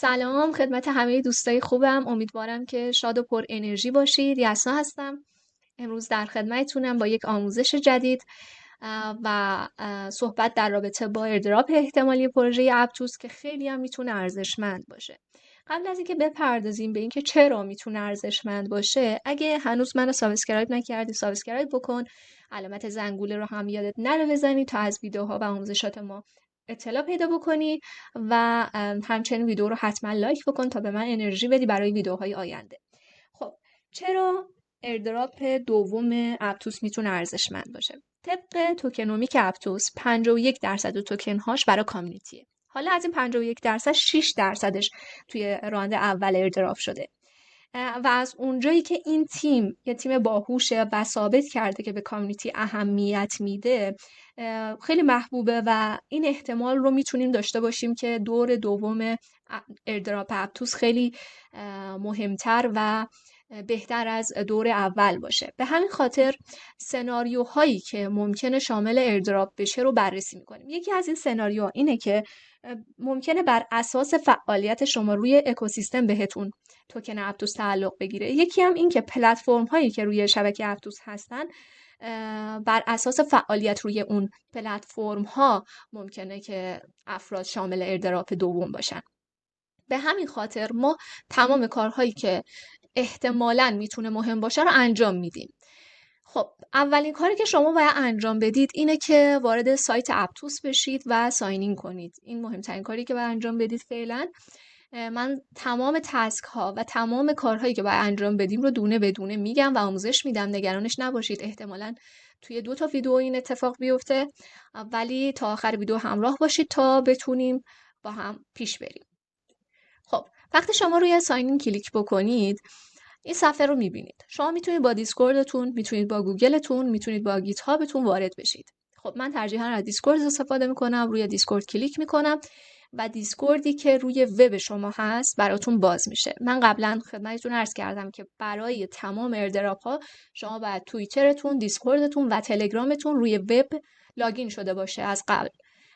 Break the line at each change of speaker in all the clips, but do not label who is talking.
سلام خدمت همه دوستای خوبم. امیدوارم که شاد و پر انرژی باشید. یسنا هستم. امروز در خدمتتونم با یک آموزش جدید و صحبت در رابطه با ایردراپ احتمالی پروژه اپتوس که خیلی هم میتونه ارزشمند باشه. قبل از اینکه بپردازیم به اینکه چرا میتونه ارزشمند باشه، اگه هنوز منو سابسکرایب نکردی سابسکرایب بکن. علامت زنگوله رو هم یادت نره بزنی تا از ویدیوها و آموزشات ما اطلاع پیدا بکنی و همچنین ویدیو رو حتما لایک بکن تا به من انرژی بدی برای ویدیوهای آینده. خب چرا ایردراپ دوم اپتوس میتونه ارزشمند باشه؟ طبق توکنومیک اپتوس 51% توکن هاش برای کامیونیتیه. حالا از این 51% 6%ش توی راند اول ایردراپ شده. و از اونجایی که این تیم یه تیم باهوشه و ثابت کرده که به کامیونیتی اهمیت میده، خیلی محبوبه و این احتمال رو میتونیم داشته باشیم که دور دوم ایردراپ اپتوس خیلی مهمتر و بهتر از دور اول باشه. به همین خاطر سناریوهایی که ممکنه شامل ایردراپ بشه رو بررسی میکنیم. یکی از این سناریوها اینه که ممکنه بر اساس فعالیت شما روی اکوسیستم بهتون توکن اپتوس تعلق بگیره. یکی هم این که پلتفرم هایی که روی شبکه اپتوس هستن بر اساس فعالیت روی اون پلتفرم ها ممکنه که افراد شامل ایردراپ دوم باشن. به همین خاطر ما تمام کارهایی که احتمالاً میتونه مهم باشه رو انجام میدیم. خب اولین کاری که شما باید انجام بدید اینه که وارد سایت اپتوس بشید و ساین کنید. این مهمترین کاری که باید انجام بدید فعلا. من تمام تسک ها و تمام کارهایی که باید انجام بدیم رو دونه بدونه میگم و آموزش میدم. نگرانش نباشید. احتمالاً توی 2 تا ویدیو این اتفاق بیفته، ولی تا آخر ویدیو همراه باشید تا بتونیم با هم پیش بریم. خب وقتی شما روی ساین کلیک بکنید این صفحه رو میبینید. شما میتونید با دیسکوردتون، میتونید با گوگلتون، میتونید با گیت هابتون وارد بشید. خب من ترجیحاً از دیسکورد استفاده میکنم. روی دیسکورد کلیک میکنم و دیسکوردی که روی وب شما هست براتون باز میشه. من قبلا خدمتتون عرض کردم که برای تمام ایردراپ ها شما باید توییترتون، دیسکوردتون و تلگرامتون روی وب لاگین شده باشه از قبل.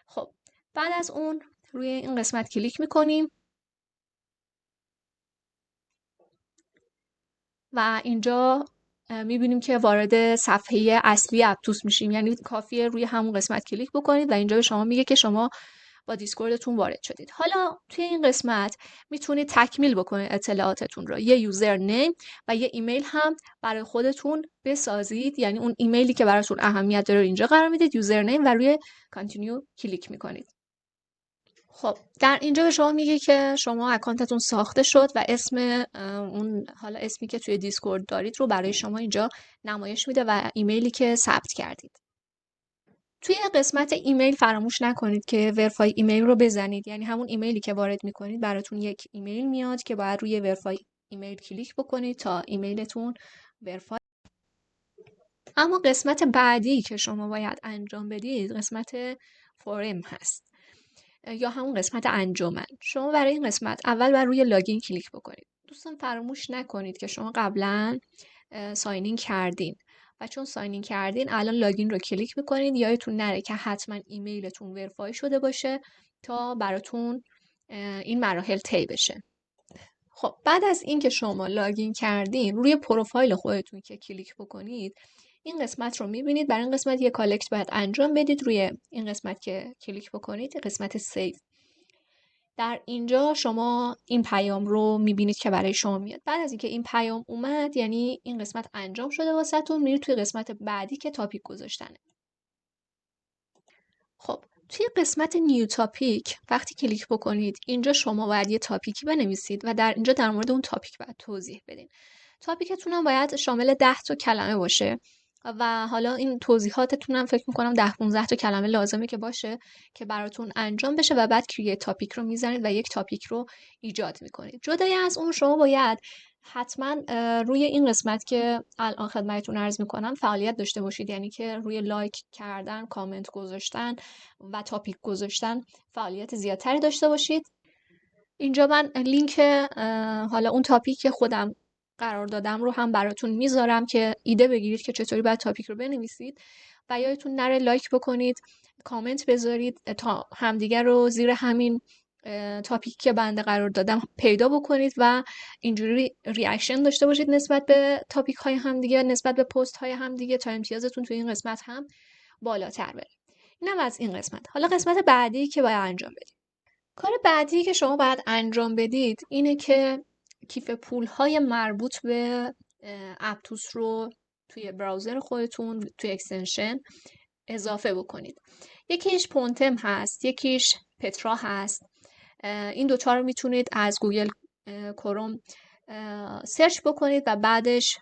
خب بعد از اون روی این قسمت کلیک میکنیم و اینجا میبینیم که وارد صفحه اصلی اپتوس میشیم. یعنی کافیه روی همون قسمت کلیک بکنید و اینجا به شما میگه که شما با دیسکوردتون وارد شدید. حالا توی این قسمت میتونید تکمیل بکنید اطلاعاتتون رو. یه یوزر نیم و یه ایمیل هم برای خودتون بسازید. یعنی اون ایمیلی که براتون اهمیت داره اینجا قرار میدید، یوزر نیم، و روی کانتینیو کلیک میکنید. خب در اینجا به شما میگه که شما اکانتتون ساخته شد و اسم اون حالا اسمی که توی دیسکورد دارید رو برای شما اینجا نمایش میده و ایمیلی که ثبت کردید. توی قسمت ایمیل فراموش نکنید که ورفای ایمیل رو بزنید. یعنی همون ایمیلی که وارد میکنید براتون یک ایمیل میاد که باید روی ورفای ایمیل کلیک بکنید تا ایمیلتون ورفای. اما قسمت بعدی که شما باید انجام بدید قسمت فورم هست یا همون قسمت انجمن. شما برای این قسمت اول بر روی لاگین کلیک بکنید. دوستان فراموش نکنید که شما قبلا ساین کردین و چون ساین کردین الان لاگین رو کلیک میکنید. یادتون نره که حتما ایمیلتون ورفای شده باشه تا براتون این مراحل طی بشه. خب بعد از اینکه شما لاگین کردین روی پروفایل خودتون که کلیک بکنید این قسمت رو میبینید. برای این قسمت یه کالکت باید انجام بدید. روی این قسمت که کلیک بکنید قسمت سیو، در اینجا شما این پیام رو میبینید که برای شما میاد. بعد از اینکه این پیام اومد یعنی این قسمت انجام شده واسهتون، میرید توی قسمت بعدی که تاپیک گذاشتنه. خب توی قسمت نیو تاپیک وقتی کلیک بکنید اینجا شما باید یه تاپیکی بنویسید و در اینجا در مورد اون تاپیک باید توضیح بدین. تاپیکتون هم باید شامل 10 تا کلمه باشه و حالا این توضیحاتتون هم فکر میکنم 10-15 تا کلمه لازمه که باشه که براتون انجام بشه و بعد کرییت تاپیک رو میزنید و یک تاپیک رو ایجاد میکنید. جدای از اون شما باید حتما روی این قسمت که الان خدمتتون عرض میکنم فعالیت داشته باشید. یعنی که روی لایک کردن، کامنت گذاشتن و تاپیک گذاشتن فعالیت زیادتری داشته باشید. اینجا من لینک حالا اون تاپیک که خودم قرار دادم رو هم براتون میذارم که ایده بگیرید که چطوری باید تاپیک رو بنویسید و یادتون نره لایک بکنید، کامنت بذارید تا همدیگر رو زیر همین تاپیک که بنده قرار دادم پیدا بکنید و اینجوری ریاکشن داشته باشید نسبت به تاپیک های همدیگه، نسبت به پست های همدیگه، تا امتیازتون تو این قسمت هم بالاتر بره. اینم از این قسمت. حالا قسمت بعدی که باید انجام بدید. کار بعدی که شما باید انجام بدید اینه که کیف پول‌های مربوط به اپتوس رو توی براوزر خودتون توی اکستنشن اضافه بکنید. یکیش پونتم هست، یکیش پترا هست. این دوتا رو میتونید از گوگل کروم سرچ بکنید و بعدش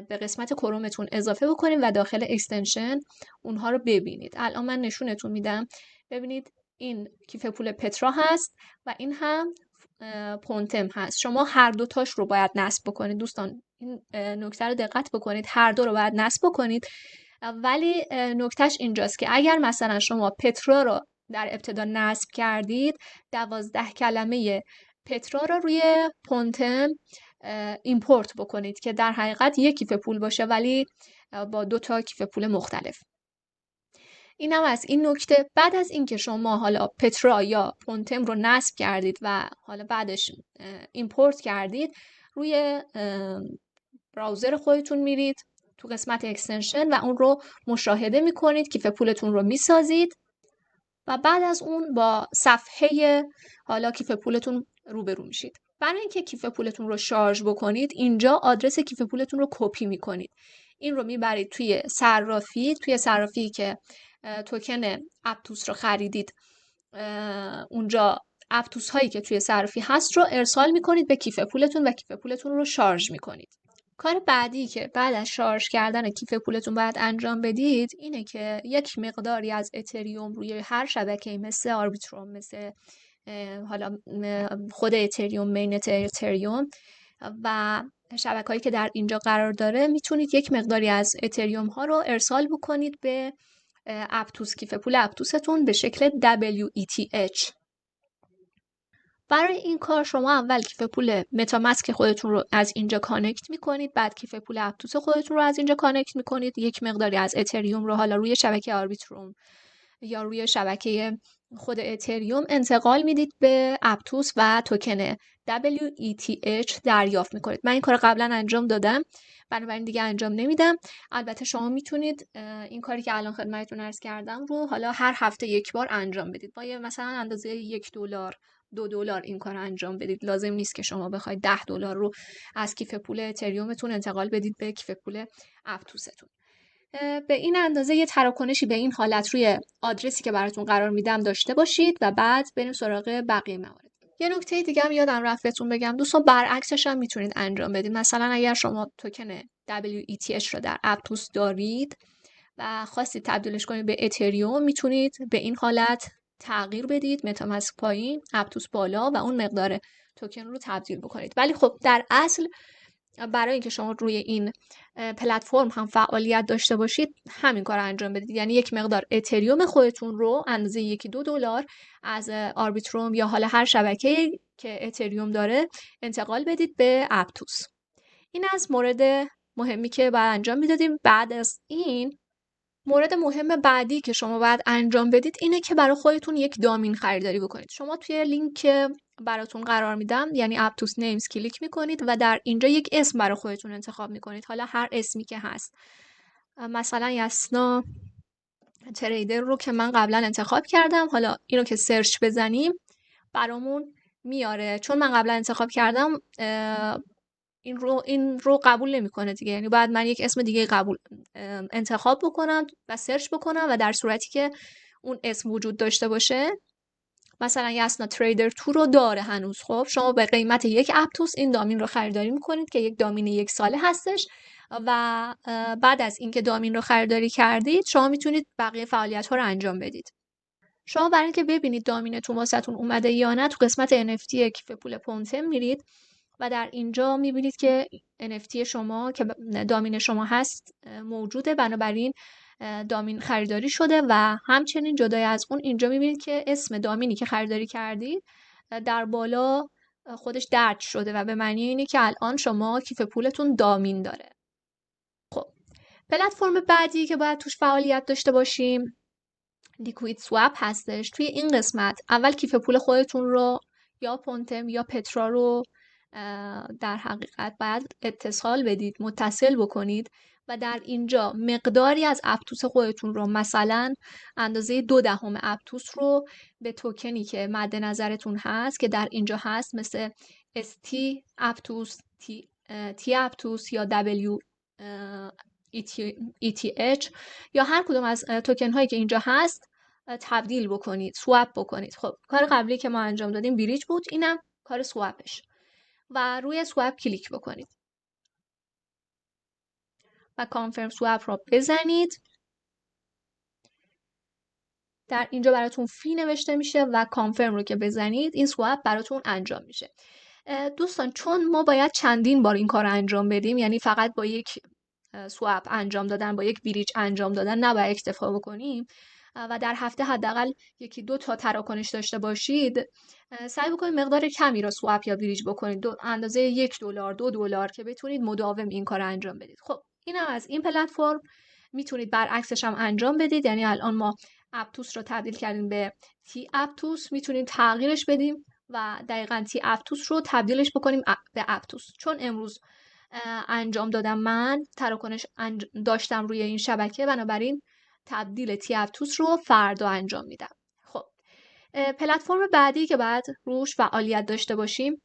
به قسمت کرومتون اضافه بکنید و داخل اکستنشن اونها رو ببینید. الان من نشونتون میدم. ببینید این کیف پول پترا هست و این هم پونتم هست. شما هر دوتاش رو باید نصب بکنید. دوستان این نکته رو دقت بکنید، هر دو رو باید نصب بکنید. ولی نکتهش اینجاست که اگر مثلا شما پترا رو در ابتدا نصب کردید، 12 کلمه پترا رو روی پونتم ایمپورت بکنید که در حقیقت یک کیف پول باشه ولی با 2 تا کیف پول مختلف. اینم از این نکته. بعد از اینکه شما حالا پترا یا پونتم رو نصب کردید و حالا بعدش ایمپورت کردید، روی براوزر خودتون میرید تو قسمت اکستنشن و اون رو مشاهده میکنید، کیف پولتون رو میسازید و بعد از اون با صفحه حالا کیف پولتون روبرو میشید. برای اینکه کیف پولتون رو شارژ بکنید، اینجا آدرس کیف پولتون رو کپی میکنید. این رو میبرید توی صرافی که توکن اپتوس رو خریدید، اونجا اپتوس هایی که توی صرافی هست رو ارسال میکنید به کیف پولتون و کیف پولتون رو شارژ میکنید. کار بعدی که بعد از شارژ کردن کیف پولتون باید انجام بدید اینه که یک مقداری از اتریوم روی هر شبکه‌ای مثل آربیتروم، مثل حالا خود اتریوم، مینت اتریوم و شبکه‌هایی که در اینجا قرار داره، میتونید یک مقداری از اتریوم ها رو ارسال بکنید به اپتوس، کیف پول اپتوستون به شکل WETH. برای این کار شما اول کیف پول متامسک خودتون رو از اینجا کانکت میکنید، بعد کیف پول اپتوس خودتون رو از اینجا کانکت میکنید، یک مقداری از اتریوم رو حالا روی شبکه آربیتروم یا روی شبکه خود اتریوم انتقال میدید به اپتوس و توکن WETH دریافت میکنید. من این کار قبلا انجام دادم، بنابراین دیگه انجام نمیدم. البته شما میتونید این کاری که الان خدمتتون عرض کردم رو حالا هر هفته یک بار انجام بدید. با مثلا اندازه $1 $2 این کار انجام بدید. لازم نیست که شما بخواید $10 رو از کیف پول اتریومتون انتقال بدید به کیف پول اپتوستون. به این اندازه یه تراکنشی به این حالت روی آدرسی که براتون قرار میدم داشته باشید و بعد بریم سراغ بقیه موارد. یه نکته دیگه هم یادم رفت بهتون بگم، دوستان برعکسش هم میتونید انجام بدید. مثلا اگر شما توکن WETH رو در اپتوس دارید و خواستید تبدیلش کنید به اتریوم، میتونید به این حالت تغییر بدید، متامسک پایین، اپتوس بالا و اون مقدار توکن رو تبدیل بکنید. ولی خب در اصل برای اینکه شما روی این پلتفرم هم فعالیت داشته باشید، همین کار انجام بدید. یعنی یک مقدار اتریوم خودتون رو اندازه $1-2 از آربیتروم یا حالا هر شبکه‌ای که اتریوم داره انتقال بدید به اپتوس. این از مورد مهمی که باید انجام میدادیم. بعد از این مورد مهم بعدی که شما باید انجام بدید اینه که برای خودتون یک دامین خریداری بکنید. شما توی لینک که براتون قرار میدم، یعنی اپتوس نیمز، کلیک میکنید و در اینجا یک اسم برای خودتون انتخاب میکنید، حالا هر اسمی که هست. مثلا یسنا تریدر رو که من قبلا انتخاب کردم، حالا اینو که سرچ بزنیم برامون میاره. چون من قبلا انتخاب کردم این رو قبول نمیکنه دیگه، یعنی باید من یک اسم دیگه انتخاب بکنم و سرچ بکنم و در صورتی که اون اسم وجود داشته باشه، مثلا یسنا تریدر 2 رو داره هنوز، خب شما به قیمت یک اپتوس این دامین رو خریداری میکنید که یک دامین 1 ساله هستش و بعد از اینکه دامین رو خریداری کردید شما میتونید بقیه فعالیت ها رو انجام بدید. شما برای اینکه ببینید دامینتون واسهتون اومده یا نه، تو قسمت NFT کیف پول پونتم میرید و در اینجا میبینید که NFT شما که دامین شما هست موجوده، بنابراین دامین خریداری شده و همچنین جدای از اون اینجا میبینید که اسم دامینی که خریداری کردید در بالا خودش درج شده و به معنی اینه که الان شما کیف پولتون دامین داره. خب پلتفرم بعدی که باید توش فعالیت داشته باشیم لیکوید سواب هستش. توی این قسمت اول کیف پول خودتون رو یا پونتم یا پترا رو در حقیقت باید متصل بکنید و در اینجا مقداری از اپتوس خودتون رو، مثلا اندازه 0.2 اپتوس رو به توکنی که مد نظرتون هست که در اینجا هست، مثل ST اپتوس، T اپتوس یا ETH یا هر کدوم از توکن هایی که اینجا هست تبدیل بکنید، سواب بکنید. خب کار قبلی که ما انجام دادیم بریج بود، اینم کار سوابش و روی سواب کلیک بکنید و کانفرم سواب رو بزنید. در اینجا براتون فی نوشته میشه و کانفرم رو که بزنید این سواب براتون انجام میشه. دوستان چون ما باید چندین بار این کار رو انجام بدیم، یعنی فقط با یک سواب انجام دادن، با یک بریج انجام دادن نباید اکتفا بکنیم و در هفته حداقل 1-2 تا تراکنش داشته باشید، سعی بکنید مقدار کمی را سواب یا بریج بکنید، اندازه $1 $2 که بتونید مداوم این کار رو انجام بدید. خب اینم از این پلتفرم. میتونید برعکسش هم انجام بدید، یعنی الان ما اپتوس رو تبدیل کردیم به تی اپتوس، میتونیم تغییرش بدیم و دقیقاً تی اپتوس رو تبدیلش بکنیم به اپتوس. چون امروز انجام دادم، من تراکنش داشتم روی این شبکه، بنابراین تبدیل تی اپتوس رو فردا انجام میدم. خب پلتفرم بعدی که بعد روش فعالیت داشته باشیم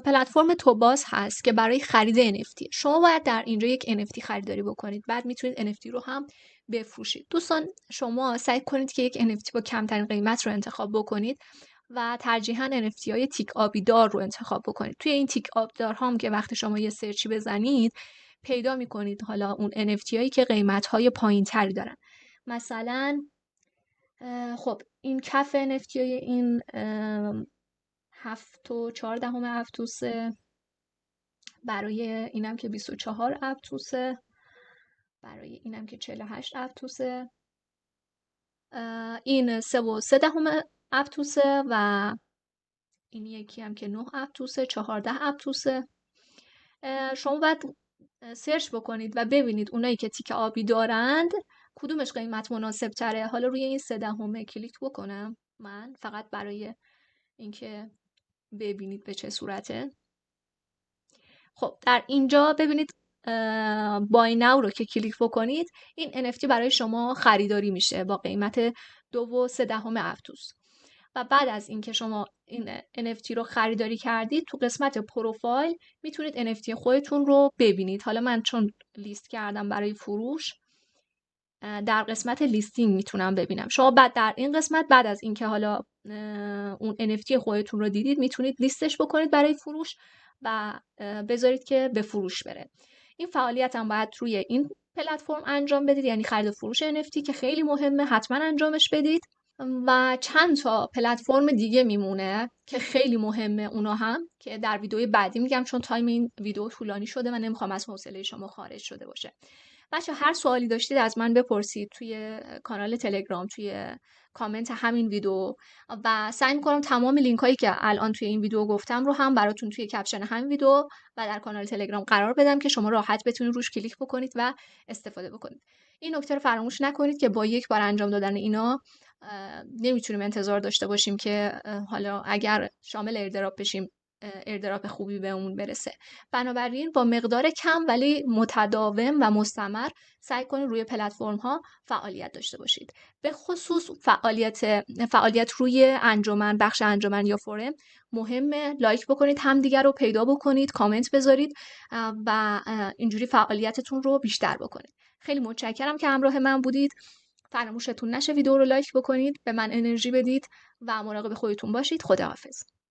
پلتفرم توباس هست که برای خرید NFT. شما باید در اینجا یک NFT خریداری بکنید، بعد میتونید NFT رو هم بفروشید. دوستان شما سعی کنید که یک NFT با کمترین قیمت رو انتخاب بکنید و ترجیحاً NFT های تیک آبیدار رو انتخاب بکنید. توی این تیک آبیدار هم که وقتی شما یه سرچی بزنید پیدا میکنید حالا اون NFT هایی که قیمت های پایین تری دارن. مثلا خب این کف NFT های این 7.4 اپتوسه، برای اینم که 24 اپتوسه، برای اینم که 48 اپتوسه، این 3.3 اپتوسه و این یکی هم که 9 اپتوسه، 14 اپتوسه. شما باید سرچ بکنید و ببینید اونایی که تیک آبی دارند کدومش قیمت مناسب تره. حالا روی این 3 کلیک بکنم من، فقط برای اینکه ببینید به چه صورته. خب در اینجا ببینید بای ناو رو که کلیک بکنید این NFT برای شما خریداری میشه با قیمت 2.3 اپتوس. و بعد از اینکه شما این NFT رو خریداری کردید تو قسمت پروفایل میتونید NFT خودتون رو ببینید. حالا من چون لیست کردم برای فروش در قسمت لیستینگ میتونم ببینم. شما بعد در این قسمت بعد از اینکه حالا اون NFT خودتون رو دیدید میتونید لیستش بکنید برای فروش و بذارید که به فروش بره. این فعالیت هم باید روی این پلتفرم انجام بدید، یعنی خرید و فروش NFT که خیلی مهمه، حتما انجامش بدید. و چند تا پلتفرم دیگه میمونه که خیلی مهمه اونا هم، که در ویدیوی بعدی میگم چون تایم این ویدیو طولانی شده و نمیخوام از حوصله شما خارج شده باشه. بچه هر سوالی داشتید از من بپرسید توی کانال تلگرام، توی کامنت همین ویدیو، و سعی میکنم تمام لینک هایی که الان توی این ویدیو گفتم رو هم براتون توی کپشن همین ویدیو و در کانال تلگرام قرار بدم که شما راحت بتونید روش کلیک بکنید و استفاده بکنید. این نکته رو فراموش نکنید که با یک بار انجام دادن اینا نمیتونیم انتظار داشته باشیم که حالا اگر شامل ایردراپ بشیم ایردراپ خوبی به اون برسه. بنابراین با مقدار کم ولی متداوم و مستمر سعی کنید روی پلتفرم ها فعالیت داشته باشید. به خصوص فعالیت روی انجمن، بخش انجمن یا فورم مهمه. لایک بکنید، همدیگر رو پیدا بکنید، کامنت بذارید و اینجوری فعالیتتون رو بیشتر بکنید. خیلی متشکرم که همراه من بودید. فراموشتون نشه ویدیو رو لایک بکنید، به من انرژی بدید و مراقب خودتون باشید. خداحافظ.